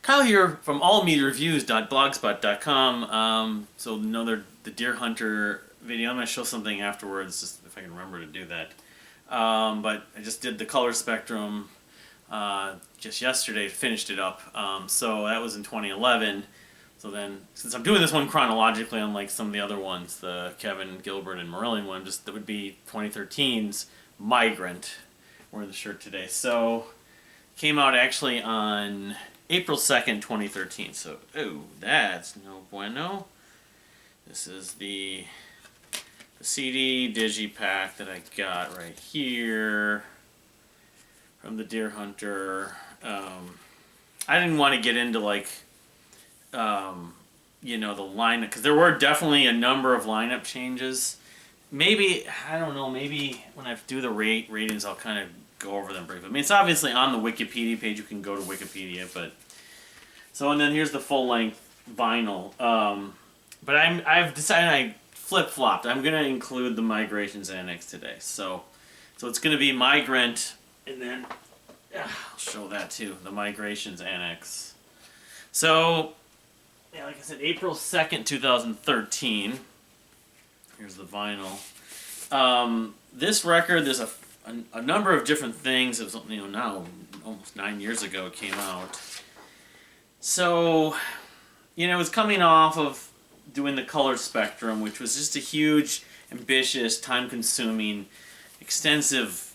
Kyle here from allmeatreviews.blogspot.com. So another the Deer Hunter video. I'm going to show something afterwards, just if I can remember to do that. But I just did the color spectrum just yesterday, finished it up. So that was in 2011. So then, since I'm doing this one chronologically, unlike some of the other ones, the Kevin Gilbert and Marillon one, that would be 2013's Migrant. Wearing the shirt today. So came out actually on April 2nd, 2013. So, oh, that's no bueno. This is the CD digipack that I got right here from the Deer Hunter. I didn't want to get into like, you know, the lineup, because there were definitely a number of lineup changes. Maybe, I don't know, maybe when I do the ratings, I'll kind of go over them briefly. I mean, it's obviously on the Wikipedia page. You can go to Wikipedia, but... So, and then here's the full-length vinyl. But I've decided I flip-flopped. I'm going to include the Migration Annex today. So it's going to be Migrant, and then I'll show that too, the Migration Annex. So, yeah, like I said, April 2nd, 2013. Here's the vinyl. This record, there's a number of different things. It was, you know, now almost 9 years ago it came out. So, you know, it was coming off of doing the color spectrum, which was just a huge, ambitious, time-consuming, extensive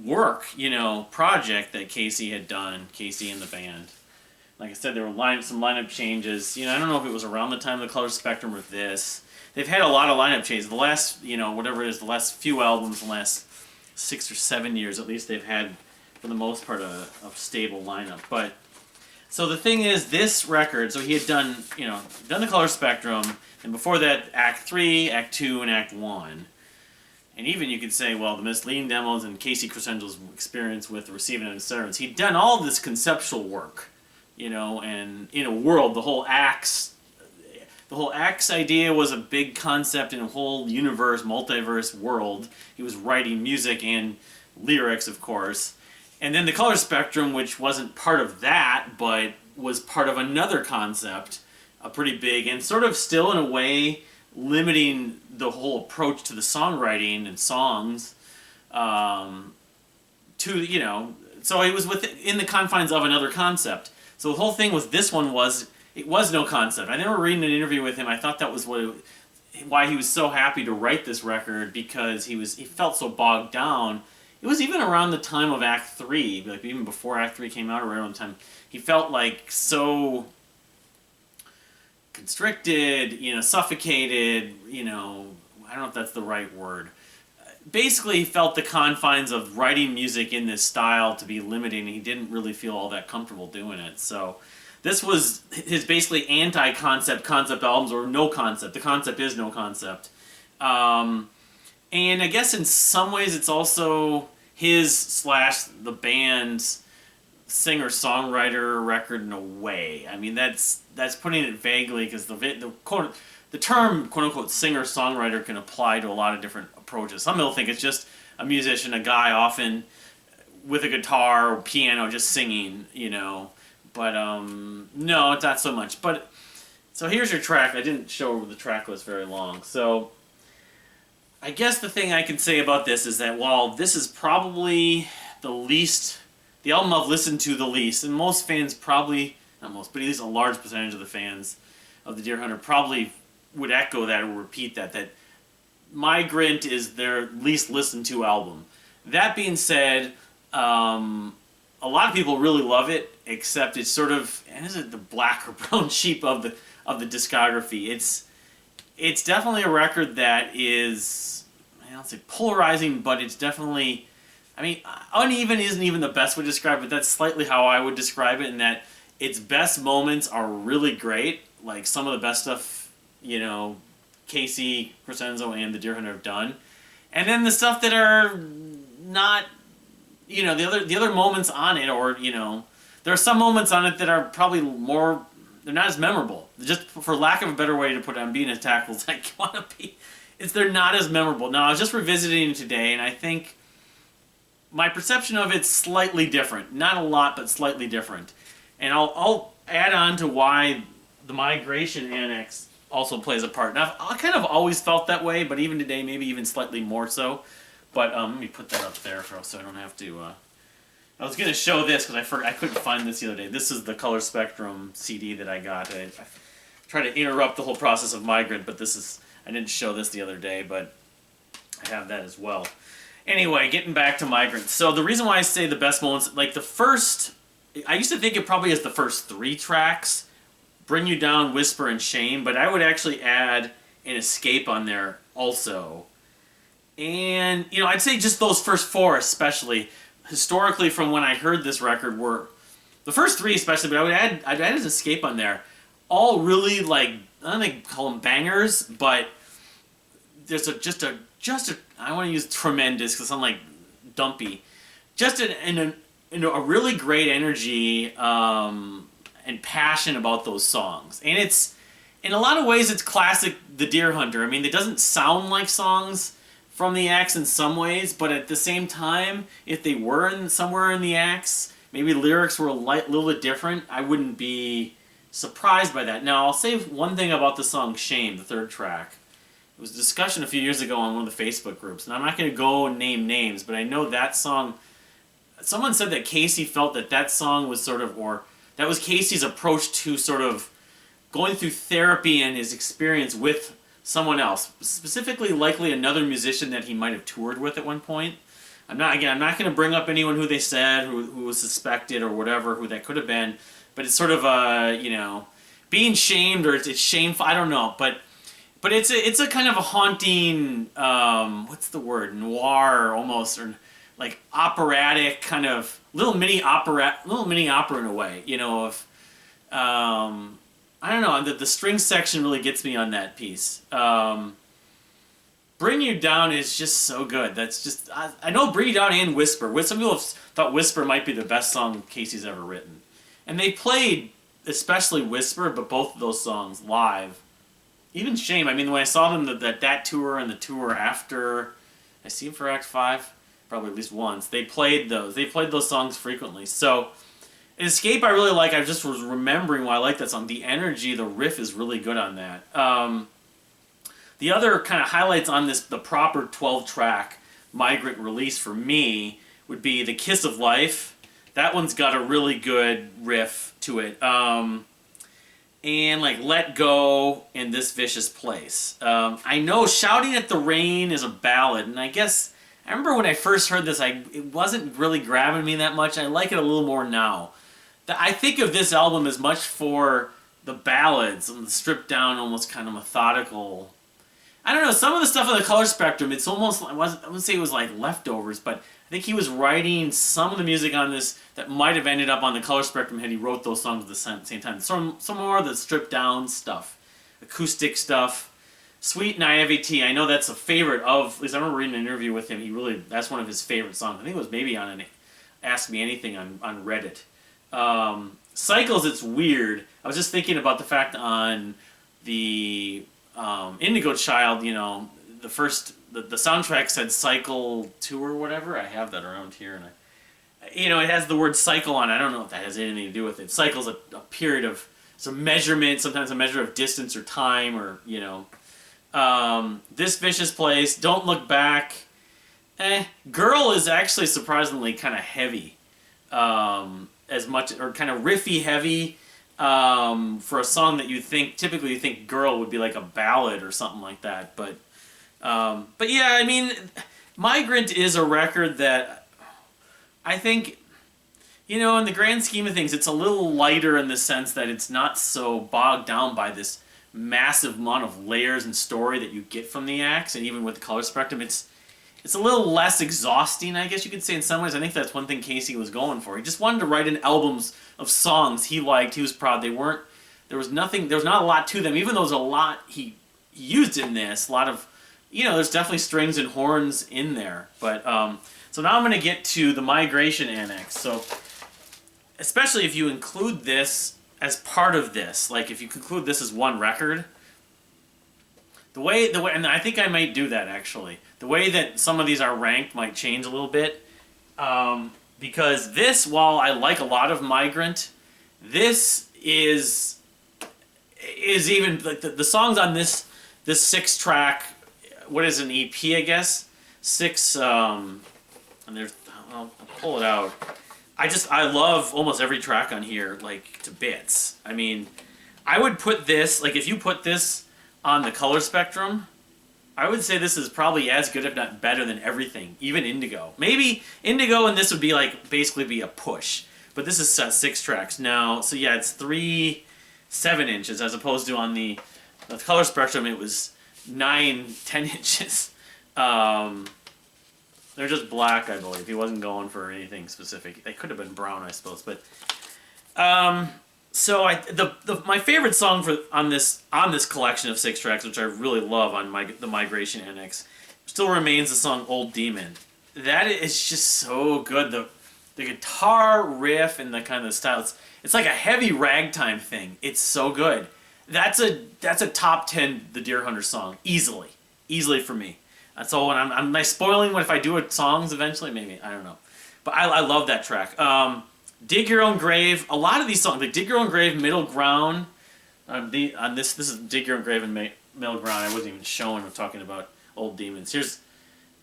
work, you know, project that Casey had done, Casey and the band. Like I said, there were some lineup changes. You know, I don't know if it was around the time of the color spectrum or this. They've had a lot of lineup changes. The last, you know, whatever it is, the last few albums, the last 6 or 7 years, at least they've had, for the most part, a stable lineup. But, so the thing is, this record, so he had done, you know, done the color spectrum, and before that, Act 3, Act 2, and Act 1. And even you could say, well, the misleading demos and Casey Crescendo's experience with Receiving and Servants, he'd done all this conceptual work, you know, and in a world, the whole Acts idea was a big concept in a whole universe, multiverse world. He was writing music and lyrics, of course. And then the color spectrum, which wasn't part of that, but was part of another concept, pretty big, and sort of still in a way limiting the whole approach to the songwriting and songs to, you know, so it was within the confines of another concept. So the whole thing with this one was, it was no concept. I remember reading an interview with him. I thought that was why he was so happy to write this record, because he felt so bogged down. It was even around the time of Act 3, like even before Act 3 came out, or around the time, he felt like so constricted, you know, suffocated, you know, I don't know if that's the right word. Basically, he felt the confines of writing music in this style to be limiting, and he didn't really feel all that comfortable doing it. So this was his basically anti-concept albums, or no concept. The concept is no concept. And I guess in some ways it's also his / the band's singer-songwriter record in a way. I mean, that's putting it vaguely, because the term quote-unquote singer-songwriter can apply to a lot of different approaches. Some people think it's just a musician, a guy often with a guitar or piano just singing, you know. But no, it's not so much. But so here's your track. I didn't show the track list very long. So I guess the thing I can say about this is that while this is probably the album I've listened to the least, and most fans probably, not most, but at least a large percentage of the fans of the Deer Hunter probably would echo that or repeat that Migrant is their least listened to album. That being said, a lot of people really love it, except it's sort of, and is it the black or brown sheep of the discography? It's definitely a record that is, I don't say polarizing, but it's definitely, I mean, uneven isn't even the best way to describe it. That's slightly how I would describe it, in that its best moments are really great, like some of the best stuff, you know, Casey Crescenzo and the Deer Hunter have done. And then the stuff that are not, you know, the other moments on it, or, you know, there are some moments on it that are probably more, they're not as memorable. Just for lack of a better way to put it, I'm being as tactful as I want to be. They're not as memorable. Now, I was just revisiting it today, and I think my perception of it's slightly different. Not a lot, but slightly different. And I'll add on to why the Migration Annex also plays a part. Now, I kind of always felt that way, but even today, maybe even slightly more so. But let me put that up there so I don't have to... I was going to show this because I couldn't find this the other day. This is the Color Spectrum CD that I got. I tried to interrupt the whole process of Migrant, but this is... I didn't show this the other day, but I have that as well. Anyway, getting back to Migrant. So the reason why I say the best moments, like the first... I used to think it probably is the first 3 tracks, Bring You Down, Whisper, and Shame, but I would actually add an Escape on there also. And, you know, I'd say just those first 4 especially, historically from when I heard this record, were the first 3 especially, but I'd add an Escape on there. All really, like, I don't think call them bangers, but there's just a I want to use tremendous because I'm like dumpy. Just a really great energy and passion about those songs. And it's, in a lot of ways, it's classic The Deer Hunter. I mean, it doesn't sound like songs from the Axe in some ways, but at the same time, if they were somewhere in the Axe, maybe lyrics were a little bit different, I wouldn't be surprised by that. Now, I'll say one thing about the song Shame, the 3rd track. It was a discussion a few years ago on one of the Facebook groups, and I'm not going to go and name names, but I know that song... Someone said that Casey felt that song was sort of, or that was Casey's approach to sort of going through therapy and his experience with someone else, specifically likely another musician that he might have toured with at one point. I'm not going to bring up anyone who they said, who was suspected or whatever, who that could have been, but it's sort of, you know, being shamed or it's shameful, I don't know, but it's a kind of a haunting, what's the word, noir almost, or like operatic kind of little mini opera in a way, you know, of I don't know, the string section really gets me on that piece. Bring You Down is just so good. That's just I know Bring You Down and Whisper. Some people have thought Whisper might be the best song Casey's ever written, and they played especially Whisper, but both of those songs live. Even Shame. I mean, when I saw them that tour and the tour after, I see them for Act 5. Probably at least once. They played those. They played those songs frequently. So, Escape I really like. I just was remembering why I like that song. The energy, the riff is really good on that. The other kind of highlights on the proper 12-track Migrant release for me would be The Kiss of Life. That one's got a really good riff to it. And like Let Go and This Vicious Place. I know Shouting at the Rain is a ballad, and I guess... I remember when I first heard this, it wasn't really grabbing me that much. I like it a little more now. I think of this album as much for the ballads and the stripped down, almost kind of methodical. I don't know, some of the stuff on the Color Spectrum, it's almost, I wouldn't say it was like leftovers, but I think he was writing some of the music on this that might have ended up on the Color Spectrum had he wrote those songs at the same time. Some more of the stripped down stuff, acoustic stuff. Sweet Naivety, I know that's a favorite of, at least I remember reading an interview with him, that's one of his favorite songs. I think it was maybe on an Ask Me Anything on Reddit. Cycles, it's weird. I was just thinking about the fact on the Indigo Child, you know, the soundtrack said Cycle 2 or whatever. I have that around here, and you know, it has the word cycle on it. I don't know if that has anything to do with it. Cycle's a period of some measurement, sometimes a measure of distance or time, or, you know. This Vicious Place, Don't Look Back. Girl is actually surprisingly kind of heavy. As much, or kind of riffy heavy. For a song that typically you think Girl would be like a ballad or something like that. But yeah, I mean, Migrant is a record that I think, you know, in the grand scheme of things, it's a little lighter in the sense that it's not so bogged down by this massive amount of layers and story that you get from the Axe, and even with the Color Spectrum, it's a little less exhausting, I guess you could say, in some ways. I think that's one thing Casey was going for. He just wanted to write in albums of songs he liked, he was proud. There was not a lot to them, even though there's a lot he used in this, a lot of, you know, there's definitely strings and horns in there. But, so now I'm going to get to the Migration Annex. So, especially if you include this as part of this, like if you conclude this as one record, the way, and I think I might do that actually, the way that some of these are ranked might change a little bit, because this, while I like a lot of Migrant, this is even like the songs on this 6-track, what is an EP, I guess, 6 and there's, I'll pull it out. I love almost every track on here, like, to bits. I mean, I would put this, like, if you put this on the color spectrum, I would say this is probably as good, if not better, than everything, even Indigo. Maybe Indigo and this would be like, basically be a push. But this is 6 tracks now, so yeah, it's 3 7-inches, as opposed to on the color spectrum it was 9 10-inches. They're just black, I believe. He wasn't going for anything specific. They could have been brown, I suppose. But so my favorite song on this collection of 6 tracks, which I really love on the Migration Annex, still remains the song "Old Demon." That is just so good. The guitar riff and the kind of style. It's like a heavy ragtime thing. It's so good. That's a top 10 The Deer Hunter song easily for me. That's all. When am I spoiling what if I do it songs eventually? Maybe, I don't know. But I love that track. Dig Your Own Grave. A lot of these songs, like Dig Your Own Grave, Middle Ground. This is Dig Your Own Grave and Middle Ground. I wasn't even showing. I'm talking about Old Demons. Here's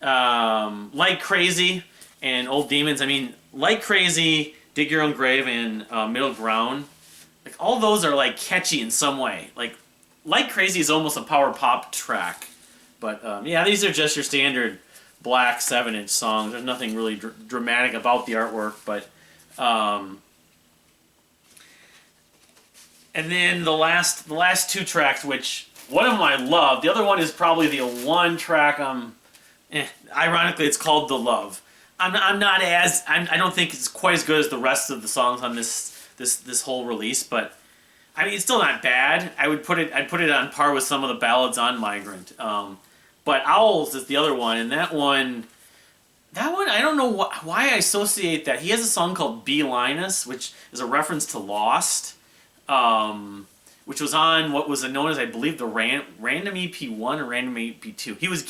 Like Crazy and Old Demons. I mean, Like Crazy, Dig Your Own Grave, and Middle Ground. Like, all those are like catchy in some way. Like Crazy is almost a power pop track. But yeah, these are just your standard black 7-inch songs. There's nothing really dramatic about the artwork, but and then the last 2 tracks, which one of them I love. The other one is probably the one track. Ironically, it's called "The Love." I don't think it's quite as good as the rest of the songs on this whole release, but I mean, it's still not bad. I'd put it on par with some of the ballads on Migrant. But Owls is the other one, and that one, I don't know why I associate that. He has a song called "Be Linus," which is a reference to Lost, which was on what was known as, I believe, the Random EP1 or Random EP2. He would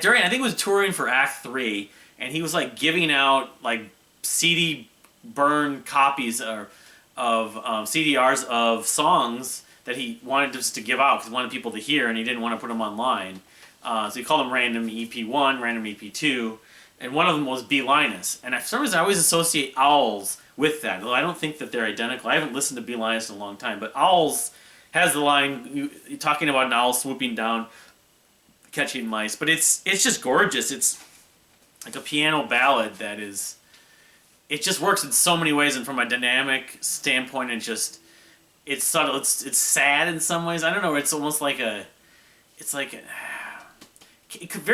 during, I think it was touring for Act 3, and he was like giving out like CD burn copies of CDRs of songs that he wanted just to give out because he wanted people to hear, and he didn't want to put them online. So he called them Random EP1, Random EP2, and one of them was "Be Linus." And for some reason, I always associate Owls with that, though I don't think that they're identical. I haven't listened to "Be Linus" in a long time, but Owls has the line talking about an owl swooping down, catching mice. But it's just gorgeous. It's like a piano ballad that is... It just works in so many ways, and from a dynamic standpoint, it's subtle. It's sad in some ways. I don't know. It's almost like very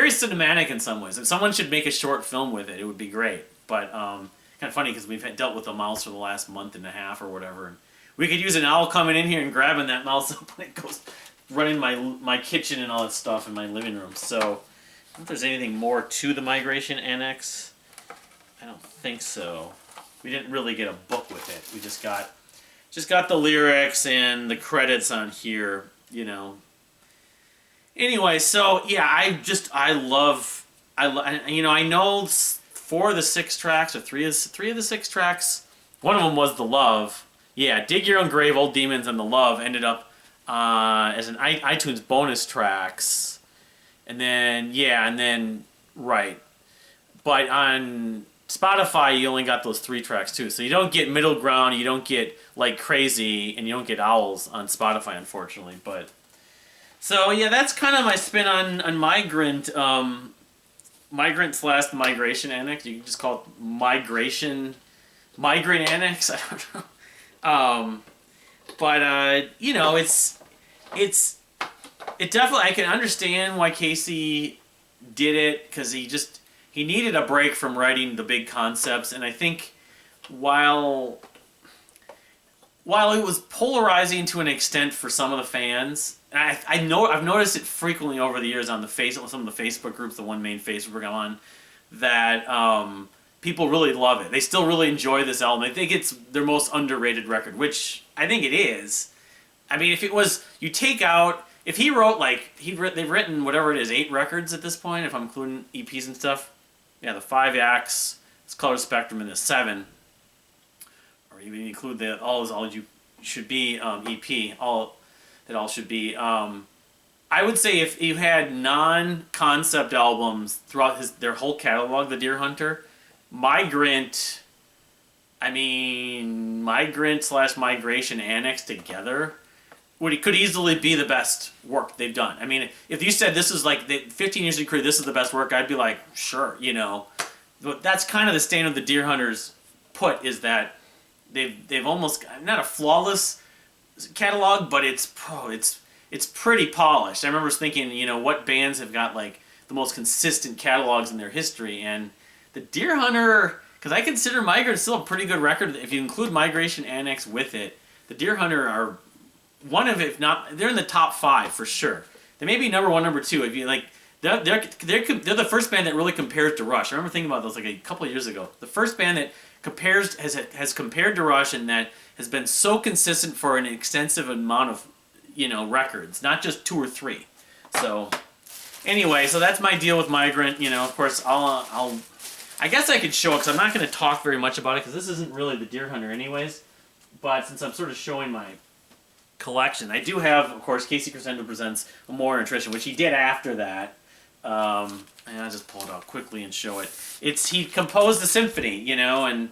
cinematic in some ways. If someone should make a short film with it, it would be great. But kind of funny because we've dealt with a mouse for the last month and a half or whatever. And we could use an owl coming in here and grabbing that mouse up when it goes running my kitchen and all that stuff in my living room. So I don't know if there's anything more to the Migration Annex. I don't think so. We didn't really get a book with it. We just got the lyrics and the credits on here, you know. Anyway, so yeah, I love, you know, I know 4 of the 6 tracks, or 3 of the 6 tracks. One of them was "The Love." Yeah, "Dig Your Own Grave," "Old Demons," and "The Love" ended up as an iTunes bonus tracks, and then right, but on Spotify you only got those 3 tracks too, so you don't get "Middle Ground," you don't get "Like Crazy," and you don't get "Owls" on Spotify, unfortunately, but. So yeah, that's kind of my spin on Migrant. Migrant / Migration Annex. You can just call it Migrant Annex. I don't know. But you know, it definitely, I can understand why Casey did it, because he needed a break from writing the big concepts, and I think while it was polarizing to an extent for some of the fans. I've noticed it frequently over the years on some of the Facebook groups, the one main Facebook I'm on, that people really love it. They still really enjoy this album. I think it's their most underrated record, which I think it is. I mean, if he wrote they've written whatever it is, 8 records at this point, if I'm including EPs and stuff. Yeah, the 5 acts, it's color spectrum, and the 7, or even include all you should be EP. All should be. I would say if you had non-concept albums throughout their whole catalog, the Deer Hunter, Migrant. I mean, Migrant/Migration Annex together could easily be the best work they've done. I mean, if you said this is like the 15 years of career, this is the best work, I'd be like, sure, you know. But that's kind of the stand of the Deer Hunters put, is that they've almost not a flawless catalog, but it's pretty polished. I remember thinking, you know, what bands have got like the most consistent catalogs in their history, and the Deer Hunter, because I consider Migrant still a pretty good record. If you include Migration Annex with it, the Deer Hunter are one of, if not, they're in the top 5 for sure. They may be number 1, number 2. If you like, they're the first band that really compares to Rush. I remember thinking about those like a couple of years ago. The first band that has compared to Rush, and that has been so consistent for an extensive amount of, you know, records, not just 2 or 3. So anyway, so that's my deal with Migrant. You know, of course, I guess I could show it, because I'm not going to talk very much about it, because this isn't really the Deer Hunter anyways. But since I'm sort of showing my collection, I do have, of course, Casey Crescendo presents Amour Attrition, which he did after that. And I'll just pull it out quickly and show it. He composed the symphony, you know, and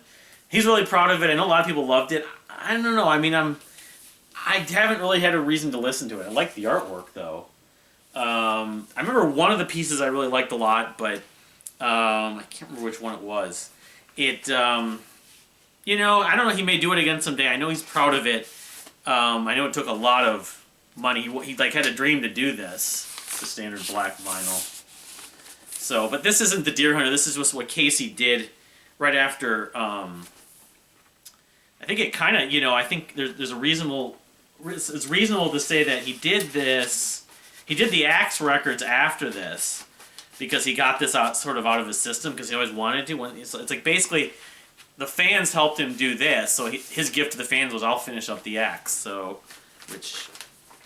he's really proud of it. I know a lot of people loved it. I don't know. I mean, I haven't really had a reason to listen to it. I like the artwork, though. I remember one of the pieces I really liked a lot, but I can't remember which one it was. You know, I don't know. He may do it again someday. I know he's proud of it. I know it took a lot of money. He like had a dream to do this. The standard black vinyl. So, but this isn't the Deer Hunter. This is just what Casey did right after. I think it kind of, you know, I think there's a reasonable. It's reasonable to say that he did this. He did the Axe records after this, because he got this out of his system, because he always wanted to. So it's like basically the fans helped him do this, so his gift to the fans was, I'll finish up the Axe. So, which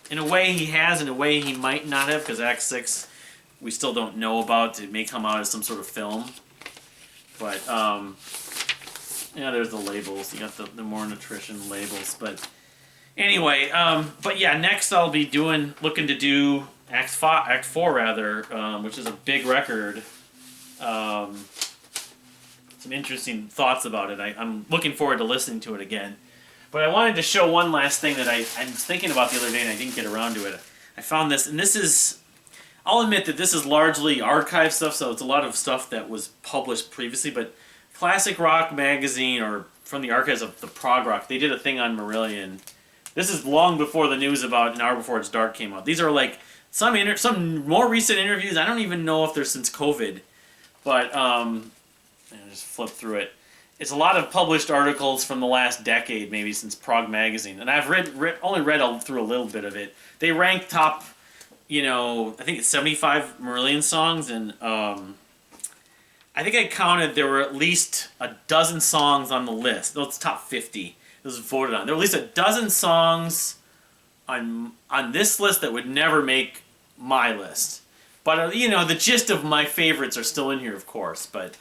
in a way he has, in a way he might not have, because Act 6 we still don't know about. It may come out as some sort of film. But, yeah, there's the labels. You got the Amour Attrition labels. But anyway, but yeah, next I'll be looking to do Act 4 rather, which is a big record. Some interesting thoughts about it. I'm looking forward to listening to it again. But I wanted to show one last thing that I was thinking about the other day, and I didn't get around to it. I found this, and this is, I'll admit that this is largely archive stuff, so it's a lot of stuff that was published previously, but Classic Rock Magazine, or from the archives of the Prog Rock, they did a thing on Marillon. This is long before the news about An Hour Before It's Dark came out. These are like some more recent interviews. I don't even know if they're since COVID, but I'll just flip through it. It's a lot of published articles from the last decade, maybe since Prog Magazine, and I've only read through a little bit of it. They rank top, you know, I think it's 75 Marillon songs, and I think I counted there were at least a dozen songs on the list. Those top 50. This was voted on. There were at least a dozen songs on this list that would never make my list. But you know, the gist of my favorites are still in here, of course. But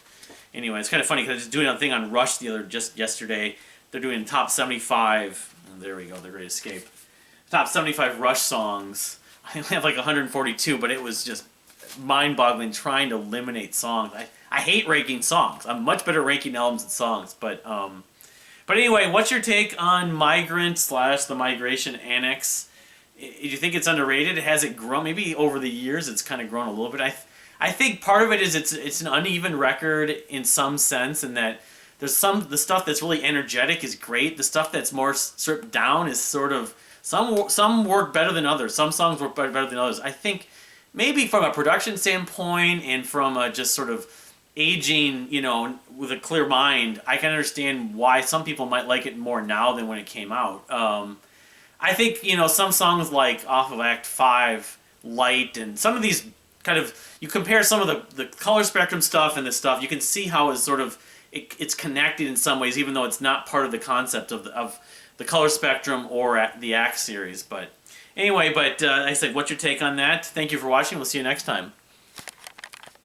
anyway, it's kind of funny because I was just doing a thing on Rush just yesterday. They're doing top 75. Oh, there we go. The Great Escape. Top 75 Rush songs. I only have like 142, but it was just mind-boggling trying to eliminate songs. I hate ranking songs. I'm much better at ranking albums than songs. But anyway, what's your take on Migrant / the Migration Annex? Do you think it's underrated? Has it grown? Maybe over the years it's kind of grown a little bit. I think part of it is it's an uneven record in some sense, in that there's the stuff that's really energetic is great. The stuff that's more stripped down is sort of some work better than others. Some songs work better than others. I think maybe from a production standpoint and from a just sort of aging, you know, with a clear mind, I can understand why some people might like it more now than when it came out. I think, you know, some songs like off of Act 5, Light, and some of these kind of, you compare some of the color spectrum stuff and this stuff, you can see how it's sort of, it's connected in some ways, even though it's not part of the concept of the color spectrum or the Act series. But anyway, like I said, what's your take on that? Thank you for watching. We'll see you next time.